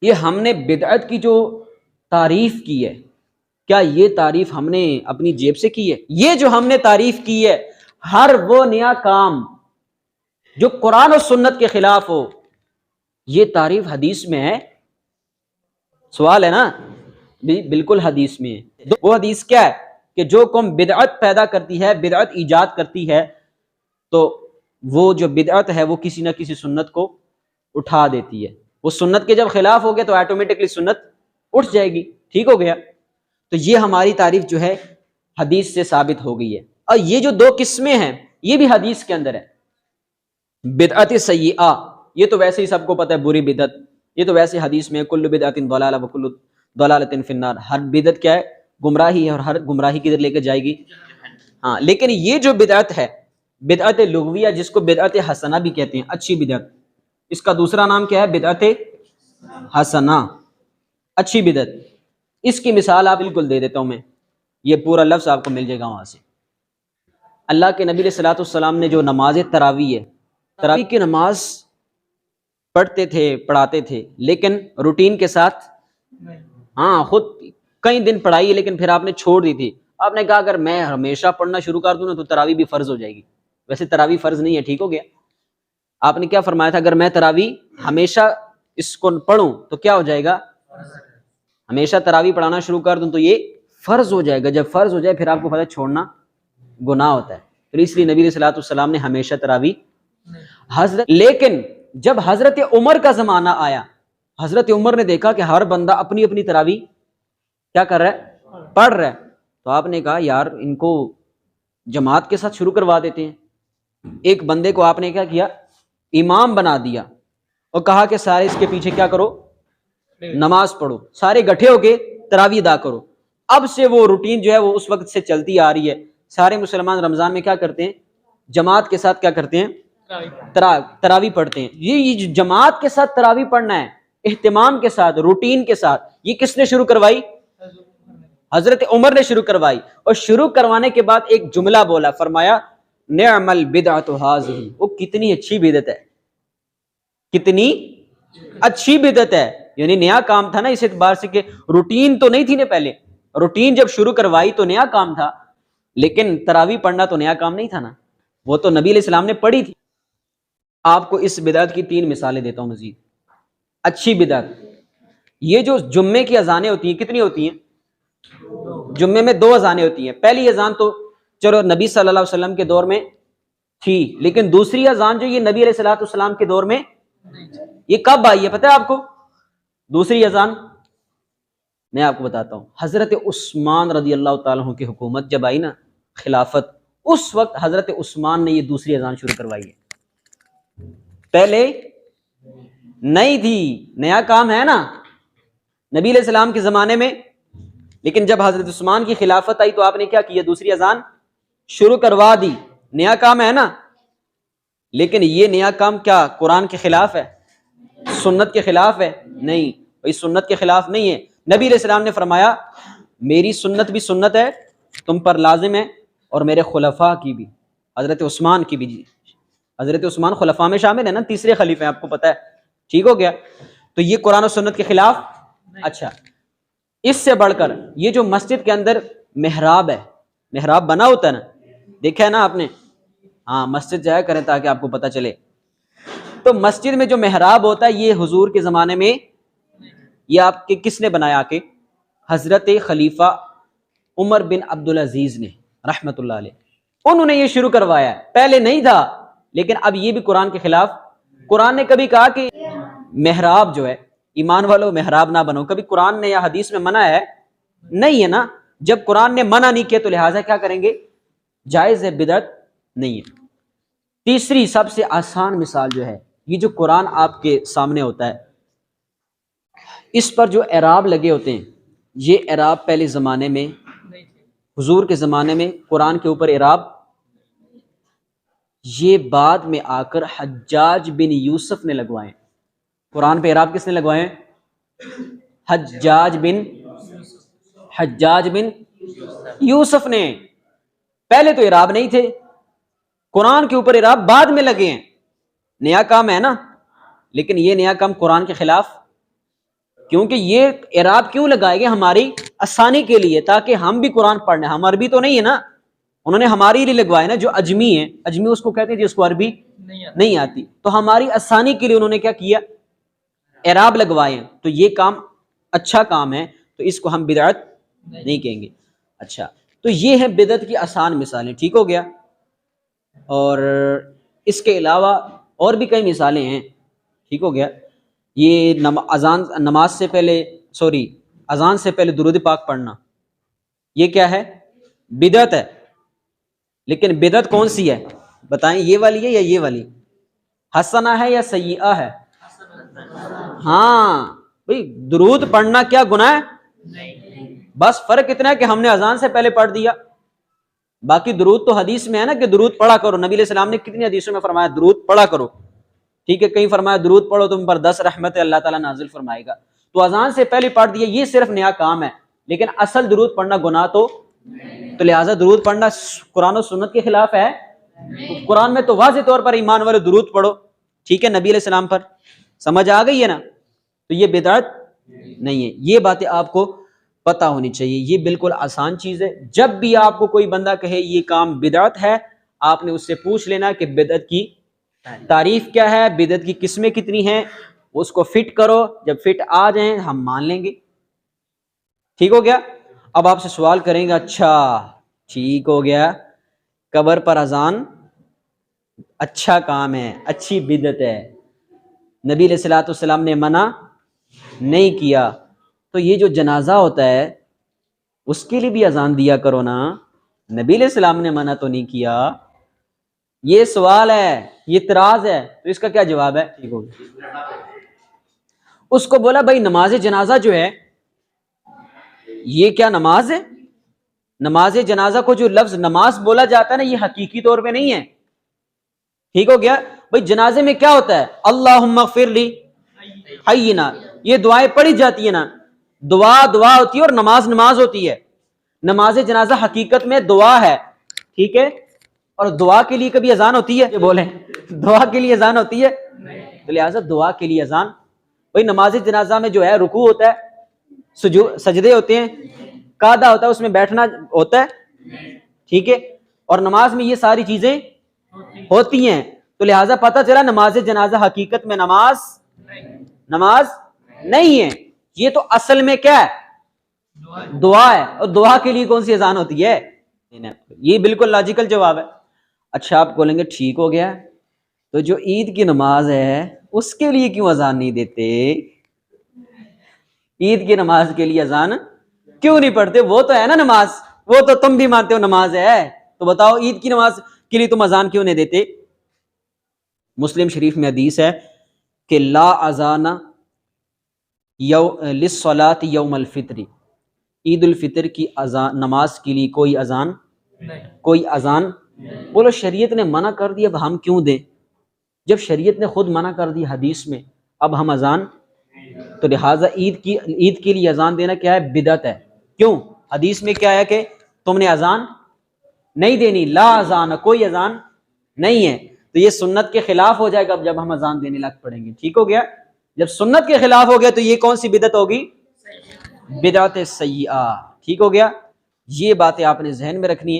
یہ ہم نے بدعت کی جو تعریف کی ہے، کیا یہ تعریف ہم نے اپنی جیب سے کی ہے؟ یہ جو ہم نے تعریف کی ہے، ہر وہ نیا کام جو قرآن و سنت کے خلاف ہو، یہ تعریف حدیث میں ہے؟ سوال ہے نا، بالکل حدیث میں ہے۔ وہ حدیث کیا ہے کہ جو قوم بدعت پیدا کرتی ہے، بدعت ایجاد کرتی ہے، تو وہ جو بدعت ہے وہ کسی نہ کسی سنت کو اٹھا دیتی ہے۔ وہ سنت کے جب خلاف ہو گیا تو آٹومیٹکلی سنت اٹھ جائے گی، ٹھیک ہو گیا۔ تو یہ ہماری تعریف جو ہے حدیث سے ثابت ہو گئی ہے۔ اور یہ جو دو قسمیں ہیں یہ بھی حدیث کے اندر ہے۔ بدعت سیئہ، یہ تو ویسے ہی سب کو پتہ ہے، بری بدعت، یہ تو ویسے حدیث میں کل بدعت ضلالہ وکل ضلالۃ فی النار، ہر بدعت کیا ہے؟ گمراہی ہے، اور ہر گمراہی کدھر لے کے جائے گی؟ ہاں، لیکن یہ جو بدعت ہے، بدعت لغویہ، جس کو بدعت حسنہ بھی کہتے ہیں، اچھی بدعت، اس کا دوسرا نام کیا ہے؟ بدعت حسنہ، اچھی بدعت۔ اس کی مثال آپ بالکل دے دیتا ہوں میں، یہ پورا لفظ آپ کو مل جائے گا وہاں سے۔ اللہ کے نبی علیہ الصلوۃ والسلام نے جو نماز تراویح ہے، تراویح کی نماز پڑھتے تھے، پڑھاتے تھے، لیکن روٹین کے ساتھ، ہاں خود کئی دن پڑھائی ہے لیکن پھر آپ نے چھوڑ دی تھی۔ آپ نے کہا اگر میں ہمیشہ پڑھنا شروع کر دوں نا تو تراویح بھی فرض ہو جائے گی۔ ویسے تراویح فرض نہیں ہے، ٹھیک ہو گیا۔ آپ نے کیا فرمایا تھا؟ اگر میں تراویح ہمیشہ اس کو پڑھوں تو کیا ہو جائے گا؟ ہمیشہ تراویح پڑھانا شروع کر دوں تو یہ فرض ہو جائے گا۔ جب فرض ہو جائے پھر آپ کو پتہ چھوڑنا گناہ ہوتا ہے، پھر اس لیے نبی علیہ الصلوۃ والسلام نے ہمیشہ تراویح لیکن جب حضرت عمر کا زمانہ آیا، حضرت عمر نے دیکھا کہ ہر بندہ اپنی اپنی تراویح کیا کر رہا ہے؟ پڑھ رہا ہے، تو آپ نے کہا یار ان کو جماعت کے ساتھ شروع کروا دیتے ہیں۔ ایک بندے کو آپ نے کیا کیا؟ امام بنا دیا، اور کہا کہ سارے اس کے پیچھے کیا کرو؟ نماز پڑھو، سارے گٹھے ہو کے تراویح ادا کرو۔ اب سے وہ روٹین جو ہے وہ اس وقت سے چلتی آ رہی ہے۔ سارے مسلمان رمضان میں کیا کرتے ہیں؟ جماعت کے ساتھ کیا کرتے ہیں؟ تراویح پڑھتے ہیں۔ یہ جو جماعت کے ساتھ تراویح پڑھنا ہے، اہتمام کے ساتھ، روٹین کے ساتھ، یہ کس نے شروع کروائی؟ حضرت عمر نے شروع کروائی۔ اور شروع کروانے کے بعد ایک جملہ بولا، فرمایا نعم البدعۃ ھذہ، وہ کتنی اچھی بدعت ہے، کتنی اچھی بدعت ہے۔ یعنی نیا کام تھا نا، اس اعتبار سے کہ روٹین تو نہیں تھی نا، پہلے روٹین جب شروع کروائی تو نیا کام تھا، لیکن تراویح پڑھنا تو نیا کام نہیں تھا نا، وہ تو نبی علیہ السلام نے پڑھی تھی۔ آپ کو اس بدعت کی 3 مثالیں دیتا ہوں مزید۔ اچھی بدعت، یہ جو جمعے کی اذانیں ہوتی ہیں، کتنی ہوتی ہیں؟ جمعے میں 2 اذانیں ہوتی ہیں۔ پہلی اذان تو چلو نبی صلی اللہ علیہ وسلم کے دور میں تھی، لیکن دوسری اذان جو یہ نبی علیہ الصلوۃ والسلام کے دور میں، یہ کب آئی ہے پتہ ہے آپ کو؟ دوسری اذان میں آپ کو بتاتا ہوں، حضرت عثمان رضی اللہ تعالیٰ عنہ کی حکومت جب آئی نا، خلافت، اس وقت حضرت عثمان نے یہ دوسری اذان شروع کروائی ہے۔ پہلے نہیں تھی، نیا کام ہے نا نبی علیہ السلام کے زمانے میں، لیکن جب حضرت عثمان کی خلافت آئی تو آپ نے کیا کیا؟ دوسری اذان شروع کروا دی۔ نیا کام ہے نا، لیکن یہ نیا کام کیا قرآن کے خلاف ہے؟ سنت کے خلاف ہے؟ نہیں بھائی، سنت کے خلاف نہیں ہے۔ نبی علیہ السلام نے فرمایا میری سنت بھی سنت ہے، تم پر لازم ہے، اور میرے خلفاء کی بھی، حضرت عثمان کی بھی۔ حضرت عثمان خلفاء میں شامل ہے نا، تیسرے خلیفہ ہیں، آپ کو پتہ ہے، ٹھیک ہو گیا۔ تو یہ قرآن و سنت کے خلاف؟ اچھا، اس سے بڑھ کر یہ جو مسجد کے اندر محراب ہے، محراب بنا ہوتا ہے نا، دیکھا ہے نا آپ نے؟ ہاں، مسجد جایا کریں تاکہ آپ کو پتہ چلے۔ تو مسجد میں جو محراب ہوتا ہے، یہ حضور کے زمانے میں، یہ آپ کے کس نے بنایا؟ کہ حضرت خلیفہ عمر بن عبدالعزیز نے رحمت اللہ علیہ، انہوں نے یہ شروع کروایا ہے۔ پہلے نہیں تھا، لیکن اب یہ بھی قرآن کے خلاف۔ قرآن نے کبھی کہا کہ محراب جو ہے، ایمان والو محراب نہ بنو، کبھی قرآن نے یا حدیث میں منع ہے؟ نہیں ہے نا۔ جب قرآن نے منع نہیں کیا تو لہٰذا کیا کریں گے؟ جائز ہے، بدعت نہیں ہے۔ تیسری سب سے آسان مثال جو ہے، یہ جو قرآن آپ کے سامنے ہوتا ہے، اس پر جو اعراب لگے ہوتے ہیں، یہ اعراب پہلے زمانے میں، حضور کے زمانے میں قرآن کے اوپر اعراب، یہ بعد میں آ کر حجاج بن یوسف نے لگوائے۔ قرآن پہ اعراب کس نے لگوائے؟ حجاج بن یوسف نے۔ پہلے تو اعراب نہیں تھے، قرآن کے اوپر اعراب بعد میں لگے ہیں۔ نیا کام ہے نا، لیکن یہ نیا کام قرآن کے خلاف کیونکہ یہ اعراب کیوں لگائے گے؟ ہماری آسانی کے لیے، تاکہ ہم بھی قرآن پڑھنے، ہم عربی تو نہیں ہے نا، انہوں نے ہماری لیے لگوائے نا، جو اجمی ہے، اجمی اس کو کہتے ہیں جس کو عربی نہیں آتی، تو ہماری آسانی کے لیے انہوں نے کیا کیا؟ اعراب لگوائے ہیں۔ تو یہ کام اچھا کام ہے، تو اس کو ہم بدعت نہیں کہیں گے۔ اچھا، تو یہ ہے بدعت کی آسان مثالیں، ٹھیک ہو گیا؟ اور اس کے علاوہ اور بھی کئی مثالیں ہیں، ٹھیک ہو گیا؟ یہ نماز سے پہلے اذان سے پہلے درود پاک پڑھنا، یہ کیا ہے؟ بدعت ہے۔ لیکن بدعت کون سی ہے بتائیں؟ یہ والی ہے یا یہ والی؟ حسنہ ہے یا سیئہ ہے؟ ہاں بھئی، درود پڑھنا کیا گناہ ہے؟ بس فرق اتنا ہے کہ ہم نے اذان سے پہلے پڑھ دیا، باقی درود تو حدیث میں ہے نا کہ درود پڑھا کرو، نبی علیہ السلام نے کتنی حدیثوں میں فرمایا درود پڑھا کرو، ٹھیک ہے؟ کہیں فرمایا درود پڑھو تم پر 10 رحمت اللہ تعالیٰ نازل فرمائے گا، تو اذان سے پہلے پڑھ دیا، یہ صرف نیا کام ہے، لیکن اصل درود پڑھنا گناہ تو لہٰذا درود پڑھنا قرآن و سنت کے خلاف ہے؟ قرآن میں تو واضح طور پر ایمان والے درود پڑھو، ٹھیک ہے، نبی علیہ السلام پر، سمجھ آ گئی ہے نا؟ تو یہ بدعت نہیں ہے، یہ باتیں آپ کو پتہ ہونی چاہیے، یہ بالکل آسان چیز ہے۔ جب بھی آپ کو کوئی بندہ کہے یہ کام بدعت ہے، آپ نے اس سے پوچھ لینا کہ بدعت کی تعریف کیا ہے، بدعت کی قسمیں کتنی ہیں، اس کو فٹ کرو، جب فٹ آ جائیں ہم مان لیں گے، ٹھیک ہو گیا؟ اب آپ سے سوال کریں گے، اچھا ٹھیک ہو گیا، قبر پر اذان اچھا کام ہے، اچھی بدعت ہے، نبی علیہ الصلوۃ والسلام نے منع نہیں کیا، تو یہ جو جنازہ ہوتا ہے اس کے لیے بھی اذان دیا کرو نا، نبی علیہ السلام نے منع تو نہیں کیا۔ یہ سوال ہے، یہ اعتراض ہے، تو اس کا کیا جواب ہے؟ ٹھیک ہو گیا۔ اس کو بولا بھائی نماز جنازہ جو ہے یہ کیا نماز ہے؟ نماز جنازہ کو جو لفظ نماز بولا جاتا ہے نا، یہ حقیقی طور پہ نہیں ہے، ٹھیک ہو گیا؟ بھائی جنازے میں کیا ہوتا ہے؟ اللہم اغفر لی حینا، یہ دعائیں پڑھی جاتی ہیں نا، دعا ہوتی ہے اور نماز ہوتی ہے۔ نماز جنازہ حقیقت میں دعا ہے، ٹھیک ہے؟ اور دعا کے لیے کبھی اذان ہوتی ہے؟ یہ بولیں، دعا کے لیے اذان ہوتی ہے؟ تو لہٰذا دعا کے لیے اذان، بھائی نماز جنازہ میں جو ہے رکوع ہوتا ہے، سجدے ہوتے ہیں، قعدہ ہوتا ہے، اس میں بیٹھنا ہوتا ہے، ٹھیک ہے؟ اور نماز میں یہ ساری چیزیں ہوتی ہیں، تو لہٰذا پتہ چلا نماز جنازہ حقیقت میں نماز نہیں ہے، یہ تو اصل میں کیا ہے؟ دعا ہے، اور دعا کے لیے کون سی اذان ہوتی ہے؟ یہ بالکل لاجیکل جواب ہے۔ اچھا آپ بولیں گے ٹھیک ہو گیا، تو جو عید کی نماز ہے اس کے لیے کیوں اذان نہیں دیتے؟ عید کی نماز کے لیے اذان کیوں نہیں پڑھتے؟ وہ تو ہے نا نماز، وہ تو تم بھی مانتے ہو نماز ہے، تو بتاؤ عید کی نماز کے لیے تم اذان کیوں نہیں دیتے؟ مسلم شریف میں حدیث ہے کہ لا اذان للصلاۃ یوم الفطر، عید الفطر کی نماز کے لیے کوئی اذان بولو شریعت نے منع کر دی، اب ہم کیوں دیں؟ جب شریعت نے خود منع کر دی حدیث میں، اب ہم اذان، تو لہٰذا عید کے لیے اذان دینا کیا ہے؟ بدعت ہے۔ کیوں؟ حدیث میں کیا ہے کہ تم نے اذان نہیں دینی، لا اذان، کوئی اذان نہیں ہے، تو یہ سنت کے خلاف ہو جائے گا جب ہم اذان دینے لگ پڑیں گے، ٹھیک ہو گیا؟ جب سنت کے خلاف ہو گیا تو یہ کون سی بدعت ہوگی؟ بدعت سیئہ، ٹھیک ہو گیا؟ یہ باتیں آپ نے ذہن میں رکھنی ہے۔